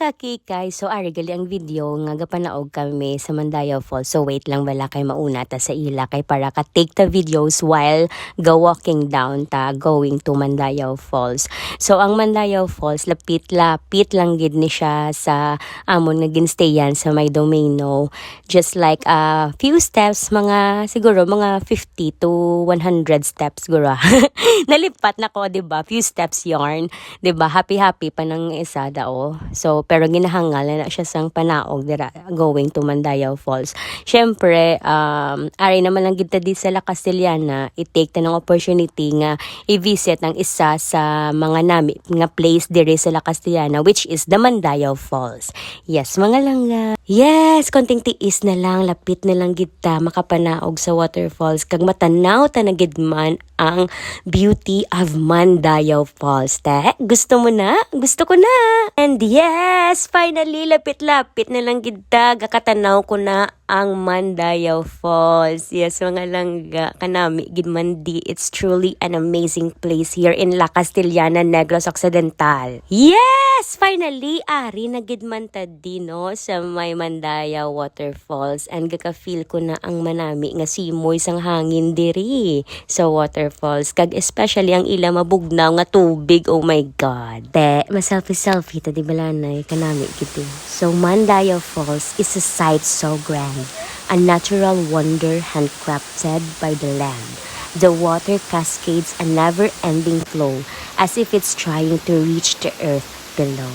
Kikay, so gali ang video nga gapanaog kami sa Mandayaw Falls. So wait lang wala kay mauna ta sa ila kay para ka take the videos while go walking down ta going to Mandayaw Falls. So ang Mandayaw Falls lapit lang gid ni siya sa amon nga ginstayan sa may Domino. Just like a few steps, mga siguro mga 50 to 100 steps siguro. Nalipat na ko, 'di ba? Few steps yarn, 'di ba? Happy pa nang isa dao. So pero ginahangal na siya sang panaog dira going to Mandayaw Falls. Syempre, ari naman lang gid ta di sa La Castellana, i-take ta ng opportunity nga i-visit ang isa sa mga nami nga place diri sa La Castellana, which is the Mandayaw Falls. Yes, mga langga. Yes, konting tiis na lang, lapit na lang gid ta makapanaog sa waterfalls kag matanaw ta na gid man ang beauty of Mandayaw Falls. Gusto mo na? Gusto ko na. And yes, finally lapit-lapit na lang gid ta gakatanaw ko na ang Mandayaw Falls. Yes, mga langga, kanami gid man di. It's truly an amazing place here in La Castellana, Negros Occidental. Yes, finally ari na gid man ta di no sa may Mandayaw Waterfalls, and gaka-feel ko na ang manami nga simoy sang hangin diri sa waterfalls, kag especially ang ila mabugnaw nga tubig. Oh my god, ma-selfie ta di balanay kanami gid. So Mandayaw Falls is a sight so grand, a natural wonder handcrafted by the land. The water cascades a never-ending flow as if it's trying to reach the earth below.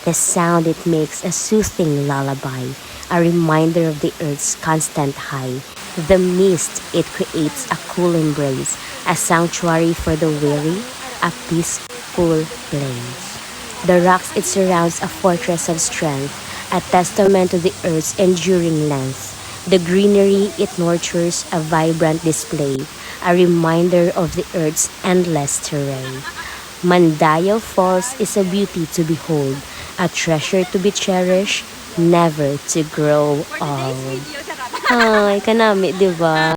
The sound it makes a soothing lullaby, a reminder of the earth's constant high. The mist it creates a cool embrace, a sanctuary for the weary, a peaceful place. The rocks it surrounds a fortress of strength, a testament to the earth's enduring length. The greenery it nurtures a vibrant display, a reminder of the earth's endless terrain. Mandayaw Falls is a beauty to behold, a treasure to be cherished, never to grow old. Ay, kanami, di ba?